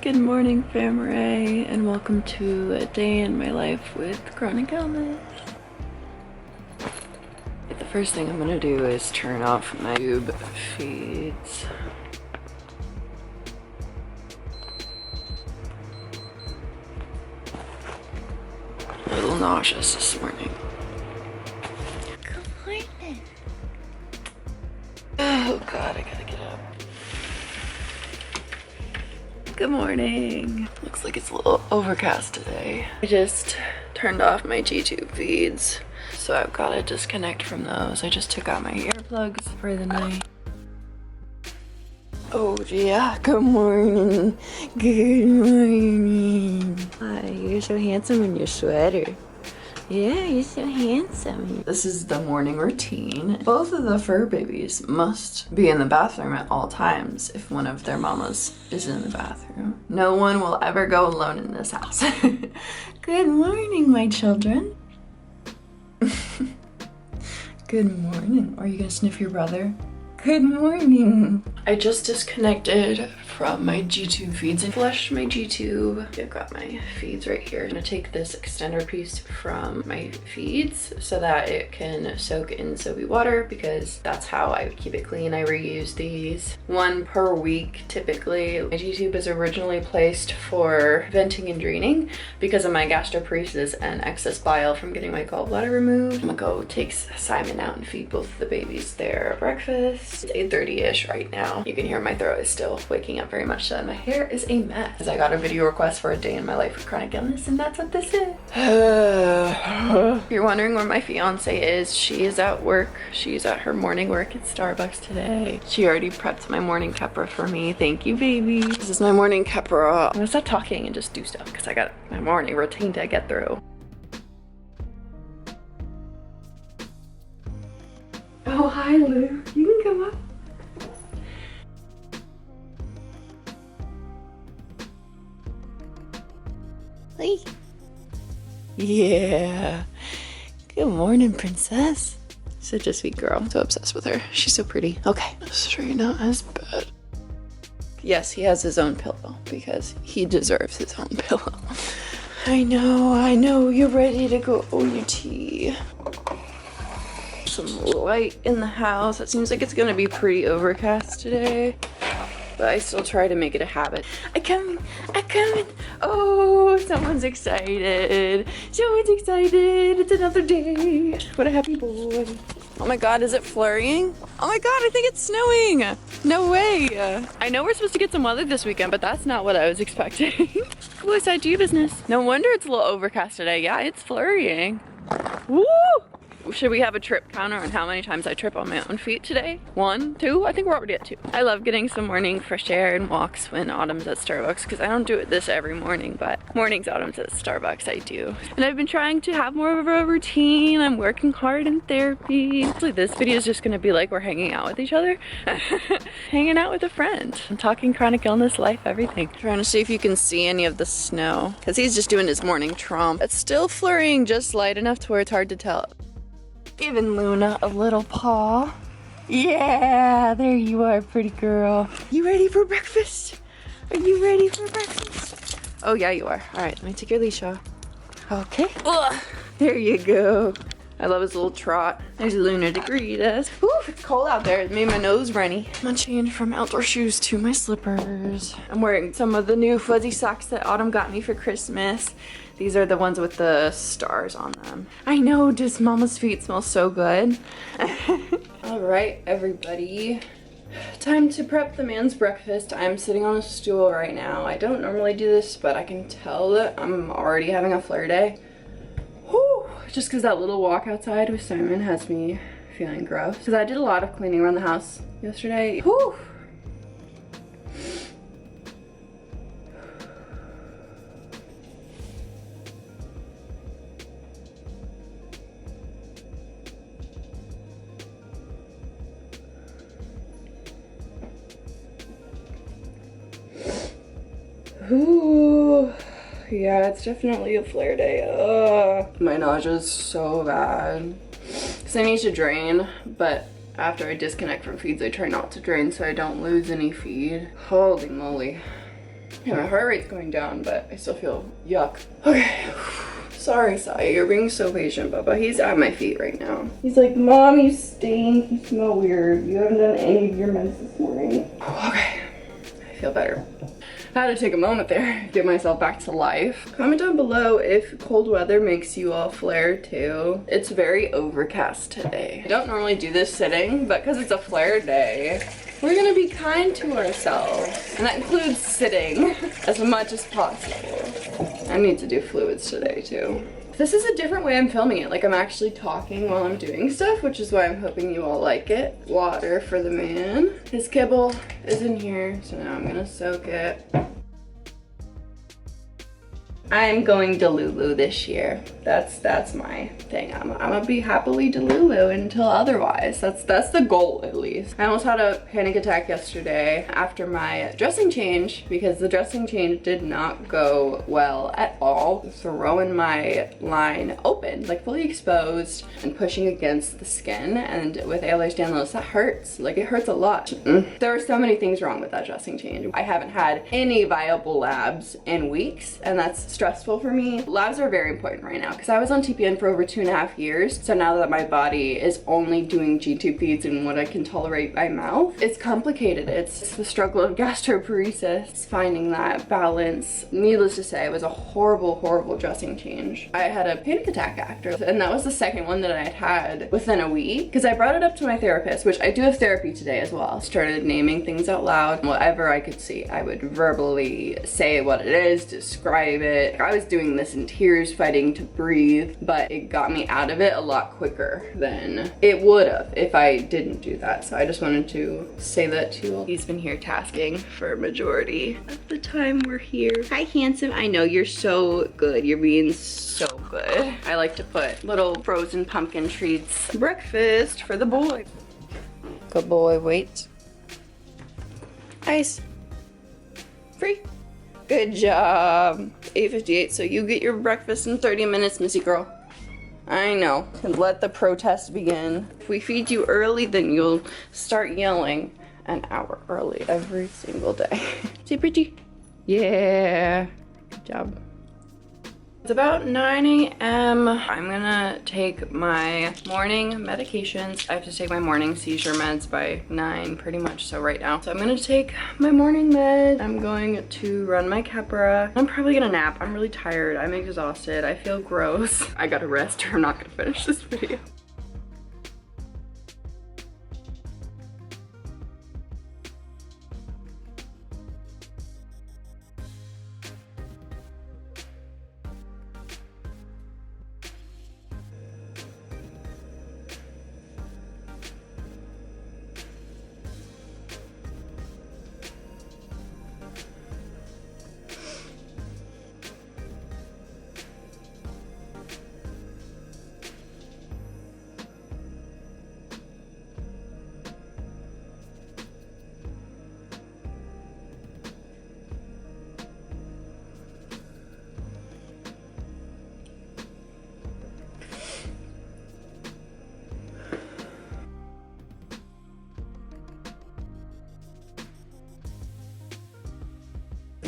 Good morning, family, and welcome to a day in my life with chronic illness. The first thing I'm gonna do is turn off my tube feeds. A little nauseous this morning. Good morning. Oh God, I gotta get up. Good morning. Looks like it's a little overcast today. I just turned off my G-tube feeds, so I've got to disconnect from those. I just took out my earplugs for the night. Oh yeah, good morning. Good morning. Hi, you're so handsome in your sweater. Yeah, you're so handsome. This is the morning routine. Both of the fur babies must be in the bathroom at all times if one of their mamas is in the bathroom. No one will ever go alone in this house. Good morning, my children. Good morning. Are you gonna sniff your brother? Good morning. I just disconnected from my G-tube feeds and flushed my G-tube. I've got my feeds right here. I'm gonna take this extender piece from my feeds so that it can soak in soapy water, because that's how I keep it clean. I reuse these one per week typically. My G-tube is originally placed for venting and draining because of my gastroparesis and excess bile from getting my gallbladder removed. I'm gonna go take Simon out and feed both the babies their breakfast. It's 8:30-ish right now. You can hear my throat is still waking up very much so, and my hair is a mess. As I got a video request for a day in my life with chronic illness, and that's what this is. If you're wondering where my fiance is, she is at work. She's at her morning work at Starbucks today. She already prepped my morning cuppa for me. Thank you, baby. This is my morning cuppa. I'm gonna stop talking and just do stuff because I got my morning routine to get through. Oh, hi, Lou. You can come up. Hey. Yeah. Good morning, princess. Such a sweet girl. I'm so obsessed with her. She's so pretty. Okay, straighten out his bed. Yes, he has his own pillow because he deserves his own pillow. I know. You're ready to go OUT. Some light in the house. It seems like it's gonna be pretty overcast today, but I still try to make it a habit. I come in. Oh, someone's excited. It's another day. What a happy boy. Oh my God, is it flurrying? Oh my God, I think it's snowing. No way. I know we're supposed to get some weather this weekend, but that's not what I was expecting. What's side to your business? No wonder it's a little overcast today. Yeah, it's flurrying. Woo! Should we have a trip counter on how many times I trip on my own feet today? 1, 2? I think we're already at 2. I love getting some morning fresh air and walks when Autumn's at Starbucks, because I don't do this every morning, but mornings Autumn's at Starbucks I do. And I've been trying to have more of a routine. I'm working hard in therapy. Actually, this video is just gonna be like we're hanging out with each other. Hanging out with a friend. I'm talking chronic illness, life, everything. Trying to see if you can see any of the snow, because he's just doing his morning tromp. It's still flurrying just light enough to where it's hard to tell. Giving Luna a little paw. Yeah, there you are, pretty girl. You ready for breakfast? Are you ready for breakfast? Oh yeah, you are. All right, let me take your leash off. Okay. Ugh, there you go. I love his little trot. There's Luna to greet us. Ooh, it's cold out there. It made my nose runny. I'm gonna change from outdoor shoes to my slippers. I'm wearing some of the new fuzzy socks that Autumn got me for Christmas. These are the ones with the stars on them. I know, does Mama's feet smell so good? All right, everybody. Time to prep the man's breakfast. I'm sitting on a stool right now. I don't normally do this, but I can tell that I'm already having a flare day. Whew, just because that little walk outside with Simon has me feeling gross. Because I did a lot of cleaning around the house yesterday. Whew. Ooh, yeah, it's definitely a flare day. Ugh. My nausea is so bad. Because I need to drain, but after I disconnect from feeds, I try not to drain so I don't lose any feed. Holy moly. Yeah, my heart rate's going down, but I still feel yuck. Okay. Sorry, Saya, you're being so patient, Bubba. He's at my feet right now. He's like, Mom, you stink. You smell weird. You haven't done any of your meds this morning. Okay. I feel better. I had to take a moment there, get myself back to life. Comment down below if cold weather makes you all flare too. It's very overcast today. I don't normally do this sitting, but because it's a flare day, we're gonna be kind to ourselves. And that includes sitting as much as possible. I need to do fluids today too. This is a different way I'm filming it. Like I'm actually talking while I'm doing stuff, which is why I'm hoping you all like it. Water for the man. His kibble is in here, so now I'm gonna soak it. I'm going Delulu this year. That's my thing. I'm gonna be happily Delulu until otherwise. That's the goal, at least. I almost had a panic attack yesterday after my dressing change because the dressing change did not go well at all. Throwing my line open, like fully exposed and pushing against the skin. And with Ehlers Danlos, that hurts. Like it hurts a lot. There are so many things wrong with that dressing change. I haven't had any viable labs in weeks, and that's stressful for me. Labs are very important right now because I was on TPN for over 2.5 years. So now that my body is only doing G-tube feeds and what I can tolerate by mouth, it's complicated. It's the struggle of gastroparesis. It's finding that balance. Needless to say, it was a horrible, horrible dressing change. I had a panic attack after, and that was the second one that I had within a week because I brought it up to my therapist, which I do have therapy today as well. Started naming things out loud. Whatever I could see, I would verbally say what it is, describe it. I was doing this in tears, fighting to breathe, but it got me out of it a lot quicker than it would have if I didn't do that. So I just wanted to say that to you all. He's been here tasking for a majority of the time we're here. Hi, handsome. I know you're so good. You're being so good. I like to put little frozen pumpkin treats. Breakfast for the boy. Good boy, wait. Ice. Free. Good job. 8:58, so you get your breakfast in 30 minutes, missy girl. I know. And let the protest begin. If we feed you early, then you'll start yelling an hour early every single day. See, pretty? Yeah. Good job. It's about 9 a.m. I'm gonna take my morning medications. I have to take my morning seizure meds by 9 pretty much, so right now. So I'm gonna take my morning med. I'm going to run my Capra. I'm probably gonna nap. I'm really tired. I'm exhausted. I feel gross. I gotta rest or I'm not gonna finish this video.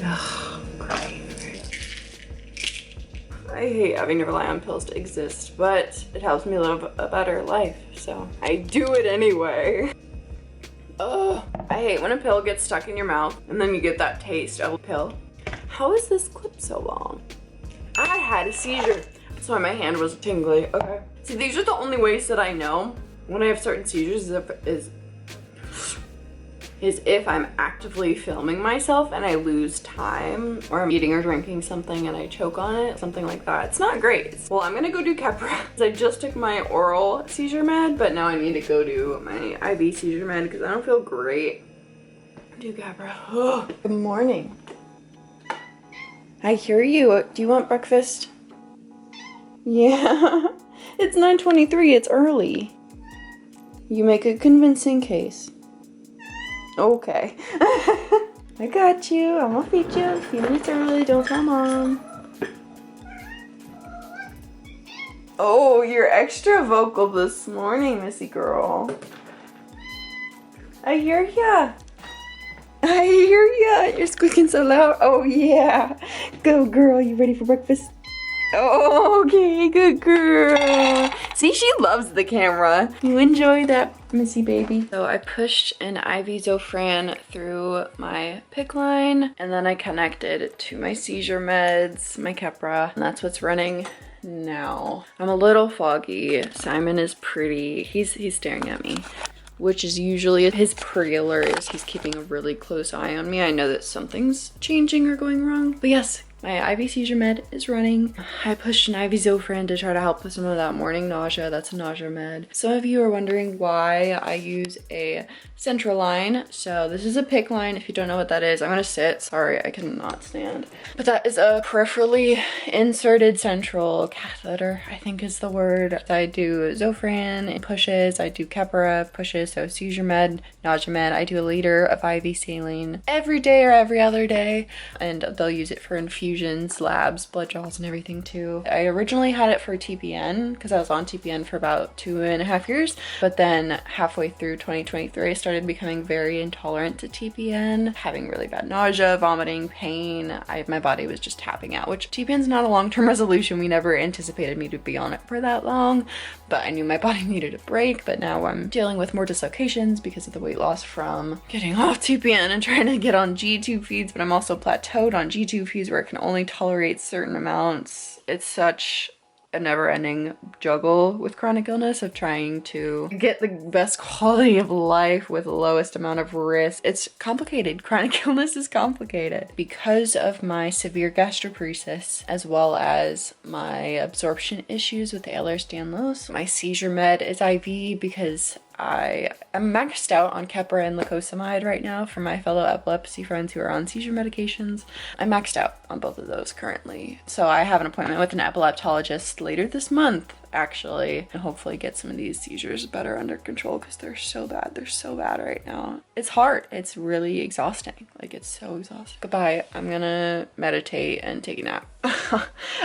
Ugh, great. I hate having to rely on pills to exist, but it helps me live a better life, so I do it anyway. Ugh, I hate when a pill gets stuck in your mouth and then you get that taste of a pill. How is this clip so long? I had a seizure. That's why my hand was tingly. Okay. See, these are the only ways that I know when I have certain seizures is if I'm actively filming myself and I lose time, or I'm eating or drinking something and I choke on it, something like that. It's not great. Well, I'm gonna go do Capra. I just took my oral seizure med, but now I need to go do my IV seizure med because I don't feel great. Do Capra. Oh, good morning. I hear you. Do you want breakfast? Yeah. It's 9:23. It's early. You make a convincing case. Okay. I got you. I'm gonna feed you a few minutes early. Don't tell Mom. Oh, you're extra vocal this morning, missy girl. I hear ya. I hear ya. You're squeaking so loud. Oh yeah. Go girl, you ready for breakfast? Oh, okay, good girl. See, she loves the camera. You enjoy that, Missy baby. So I pushed an IV Zofran through my PICC line, and then I connected it to my seizure meds, my Keppra, and that's what's running now. I'm a little foggy. Simon is pretty, he's staring at me, which is usually his pretty alerts. He's keeping a really close eye on me. I know that something's changing or going wrong, but yes, my IV seizure med is running. I pushed an IV Zofran to try to help with some of that morning nausea. That's a nausea med. Some of you are wondering why I use a central line. So this is a PICC line. If you don't know what that is, I'm gonna sit. Sorry, I cannot stand. But that is a peripherally inserted central catheter, I think is the word. I do Zofran pushes, I do Keppra pushes, so seizure med, nausea med. I do a liter of IV saline every day or every other day, and they'll use it for infusions, labs, blood draws, and everything too. I originally had it for TPN because I was on TPN for about 2.5 years, but then halfway through 2023 I started becoming very intolerant to TPN, having really bad nausea, vomiting, pain. My body was just tapping out, which TPN's not a long-term resolution. We never anticipated me to be on it for that long, but I knew my body needed a break. But now I'm dealing with more dislocations because of the weight loss from getting off TPN and trying to get on G-tube feeds, but I'm also plateaued on G-tube feeds where it can only tolerate certain amounts. It's such a never-ending juggle with chronic illness of trying to get the best quality of life with the lowest amount of risk. It's complicated. Chronic illness is complicated. Because of my severe gastroparesis, as well as my absorption issues with the Ehlers Danlos, my seizure med is IV because I am maxed out on Keppra and lacosamide right now for my fellow epilepsy friends who are on seizure medications. I'm maxed out on both of those currently. So I have an appointment with an epileptologist later this month, actually, and hopefully get some of these seizures better under control because they're so bad. They're so bad right now. It's hard. It's really exhausting. Like, it's so exhausting. Goodbye. I'm gonna meditate and take a nap.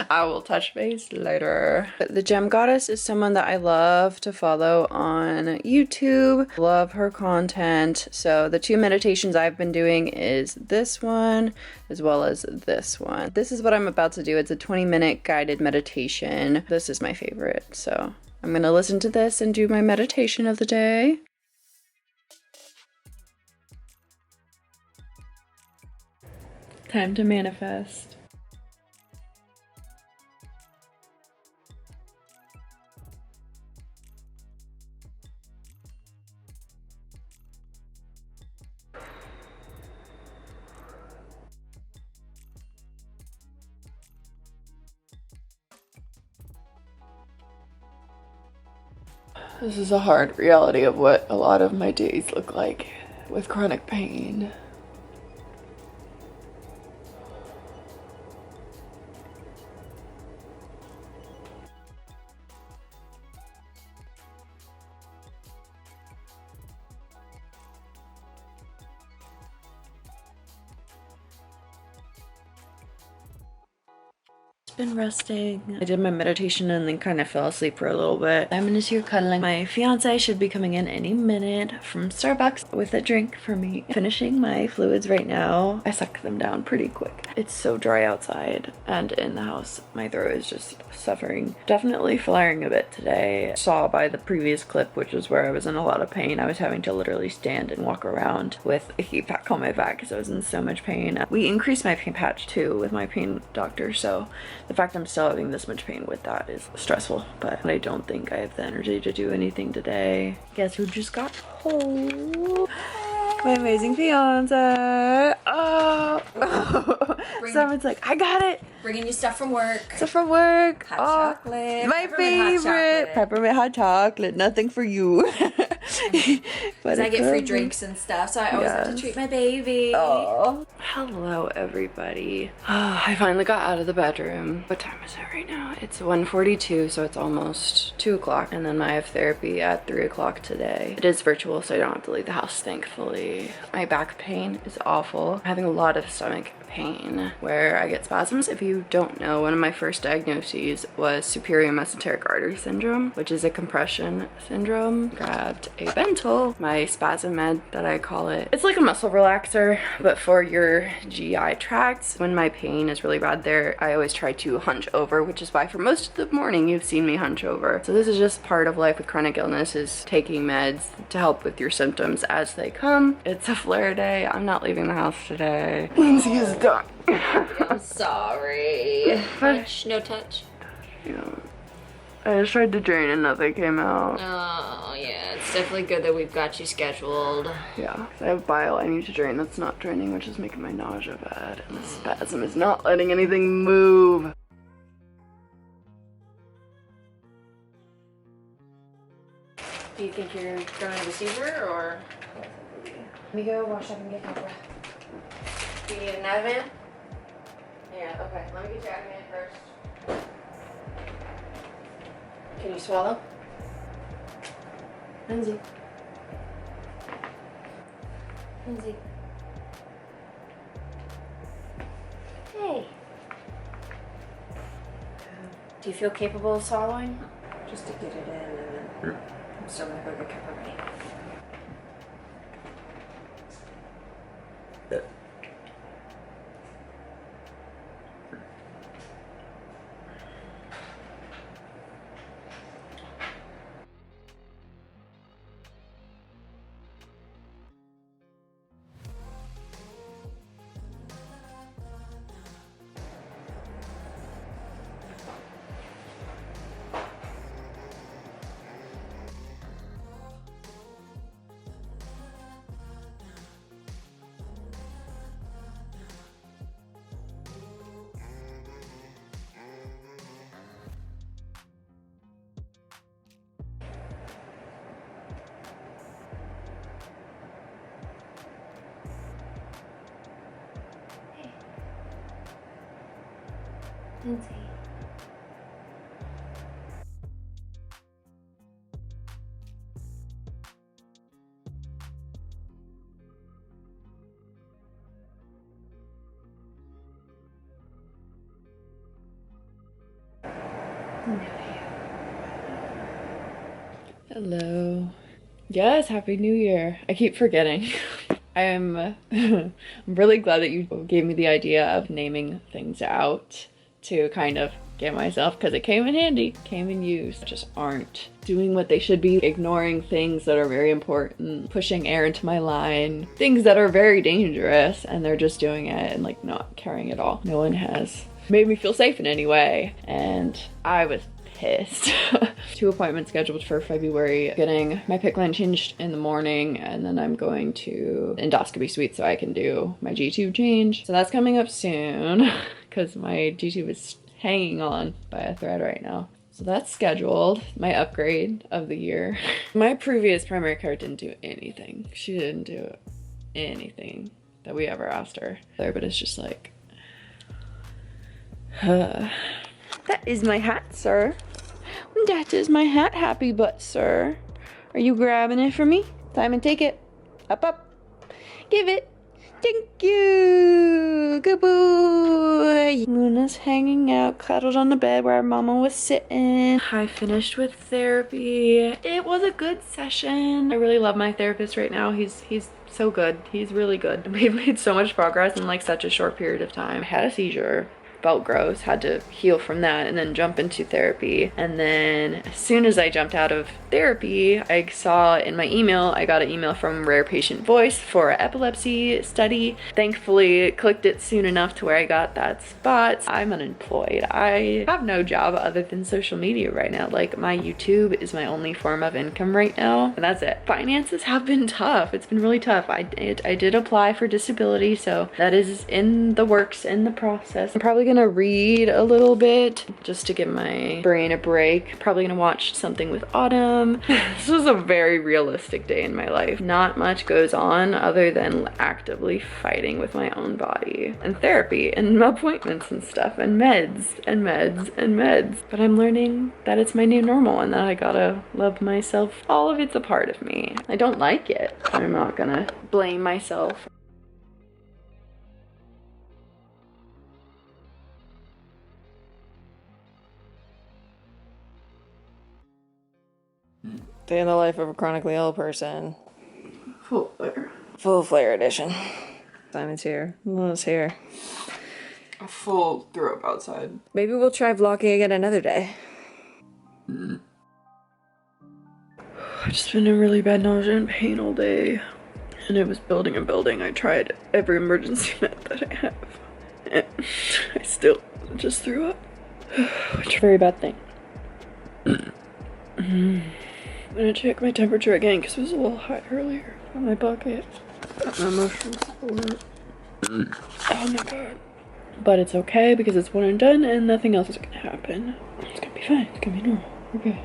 I will touch base later. The Gem Goddess is someone that I love to follow on YouTube. Love her content. So the two meditations I've been doing is this one as well as this one. This is what I'm about to do. It's a 20-minute guided meditation. This is my favorite. So I'm gonna listen to this and do my meditation of the day. Time to manifest. This is a hard reality of what a lot of my days look like with chronic pain. Been resting. I did my meditation and then kind of fell asleep for a little bit. Simon is here cuddling. My fiance should be coming in any minute from Starbucks with a drink for me. Finishing my fluids right now. I suck them down pretty quick. It's so dry outside and in the house. My throat is just suffering. Definitely flaring a bit today. Saw by the previous clip, which is where I was in a lot of pain. I was having to literally stand and walk around with a heat pack on my back because I was in so much pain. We increased my pain patch too with my pain doctor, so the fact I'm still having this much pain with that is stressful, but I don't think I have the energy to do anything today. Guess who just got home? My amazing fiance. Oh. Someone's like, I got it. Bringing you stuff from work. Stuff from work. Hot chocolate. My favorite. Peppermint hot chocolate. Nothing for you. But I get free drinks and stuff, so I always have to treat my baby. Oh. Hello, everybody. I finally got out of the bedroom. What time is it right now? It's 1:42, so it's almost 2 o'clock. And then I have therapy at 3 o'clock today. It is virtual, so I don't have to leave the house, thankfully. My back pain is awful. I'm having a lot of stomach pain where I get spasms. If you don't know, one of my first diagnoses was superior mesenteric artery syndrome, which is a compression syndrome. Grabbed a Bentyl, my spasm med that I call it. It's like a muscle relaxer, but for your GI tracts. When my pain is really bad there, I always try to hunch over, which is why for most of the morning you've seen me hunch over. So this is just part of life with chronic illness, is taking meds to help with your symptoms as they come. It's a flare day. I'm not leaving the house today. Lindsay is done. I'm sorry. Touch, no touch. Yeah. I just tried to drain and nothing came out. Oh, yeah. It's definitely good that we've got you scheduled. Yeah. I have bile I need to drain that's not draining, which is making my nausea bad. And the spasm is not letting anything move. Do you think you're going to have a seizure, or? Let me go wash up and get my breath. Do you need an Ativan? Yeah, okay. Let me get your Ativan first. Can you swallow? Lindsay. Lindsay. Hey. Do you feel capable of swallowing? Just to get it in, and then I'm still gonna go get Pepper ready. Lindsay. Hello. Yes, Happy New Year. I keep forgetting. I'm really glad that you gave me the idea of naming things out to kind of get myself, because it came in handy, came in use. Just aren't doing what they should be, ignoring things that are very important, pushing air into my line, things that are very dangerous, and they're just doing it and like not caring at all. No one has made me feel safe in any way, and I was pissed. 2 appointments scheduled for February, getting my PICC line changed in the morning, and then I'm going to endoscopy suite so I can do my G-tube change. So that's coming up soon because my G-tube is hanging on by a thread right now. So that's scheduled, my upgrade of the year. My previous primary care didn't do anything. She didn't do anything that we ever asked her. But it's just like, that is my hat, sir. That is my hat, happy butt, sir. Are you grabbing it for me? Simon, take it. Up, up. Give it. Thank you. Good boy. Luna's hanging out, cuddled on the bed where our mama was sitting. I finished with therapy. It was a good session. I really love my therapist right now. He's so good. He's really good. We've made so much progress in like such a short period of time. I had a seizure. Felt gross, had to heal from that and then jump into therapy. And then as soon as I jumped out of therapy, I saw in my email, I got an email from Rare Patient Voice for an epilepsy study. Thankfully, clicked it soon enough to where I got that spot. I'm unemployed. I have no job other than social media right now. Like my YouTube is my only form of income right now, and that's it. Finances have been tough. It's been really tough. I did apply for disability, so that is in the works, in the process. I'm probably gonna read a little bit just to give my brain a break. Probably gonna watch something with Autumn. This was a very realistic day in my life. Not much goes on other than actively fighting with my own body and therapy and appointments and stuff and meds and meds and meds. But I'm learning that it's my new normal and that I gotta love myself. All of it's a part of me. I don't like it. I'm not gonna blame myself. Day in the life of a chronically ill person. Full flare. Full flare edition. Simon's here. Lola's here. A full throw up outside. Maybe we'll try vlogging again another day. I've just been in really bad nausea and pain all day. And it was building and building. I tried every emergency med that I have. And I still just threw up. Which is a very bad thing. I'm gonna check my temperature again because it was a little high earlier on my bucket. Got my emotional support. Oh my god. But it's okay because it's one and done and nothing else is gonna happen. It's gonna be fine. It's gonna be normal. We're good.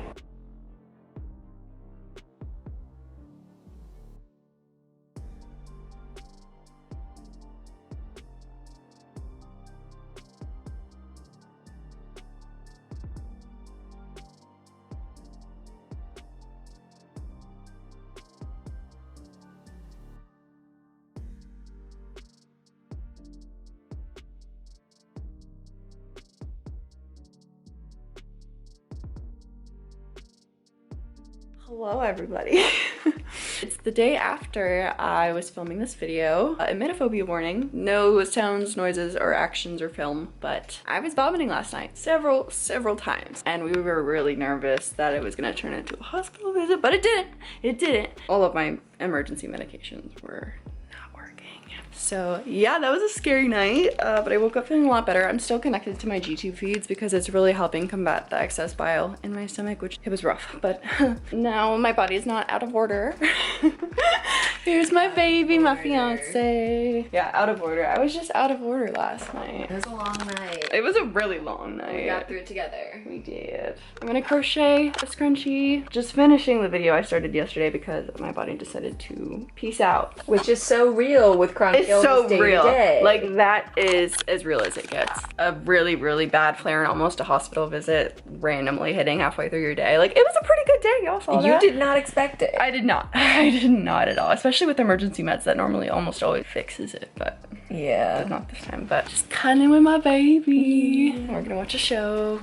Hello everybody. It's the day after I was filming this video. Emetophobia warning. No sounds, noises, or actions or film, but I was vomiting last night several times. And we were really nervous that it was gonna turn into a hospital visit, but it didn't. It didn't. All of my emergency medications were not working. So yeah, that was a scary night, but I woke up feeling a lot better. I'm still connected to my YouTube feeds because it's really helping combat the excess bile in my stomach, which it was rough, but now my body is not out of order. Here's my baby, my fiance. Yeah, out of order. I was just out of order last night. It was a long night. It was a really long night. We got through it together. We did. I'm gonna crochet a scrunchie. Just finishing the video I started yesterday because my body decided to peace out. Which is so real with chronic illness So day real. to day. Like that is as real as it gets. A really bad flare and almost a hospital visit randomly hitting halfway through your day. Like it was a pretty good day. Y'all saw that. You did not expect it. I did not. I did not at all. Especially with emergency meds that normally almost always fixes it, but yeah, not this time. But just cuddling with my baby. We're gonna watch a show.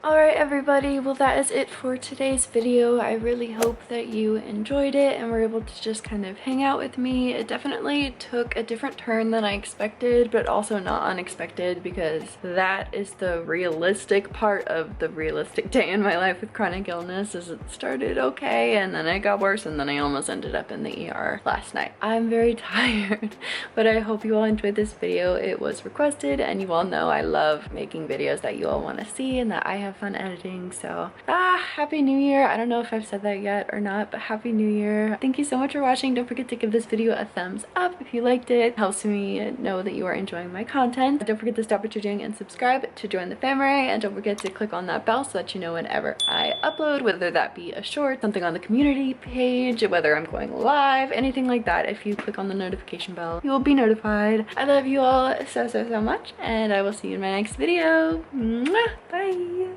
Alright everybody, well that is it for today's video. I really hope that you enjoyed it and were able to just kind of hang out with me. It definitely took a different turn than I expected, but also not unexpected because that is the realistic part of the realistic day in my life with chronic illness, is it started okay and then it got worse and then I almost ended up in the ER last night. I'm very tired, but I hope you all enjoyed this video. It was requested and you all know I love making videos that you all want to see and that I have fun editing. So happy new year. I don't know if I've said that yet or not, but happy new year. Thank you so much for watching. Don't forget to give this video a thumbs up if you liked it. It helps me know that you are enjoying my content. Don't forget to stop what you're doing and subscribe to join the family, and don't forget to click on that bell so that you know whenever I upload, whether that be a short, something on the community page, whether I'm going live, anything like that. If you click on the notification bell, you will be notified. I love you all so much, and I will see you in my next video. Mwah! Bye.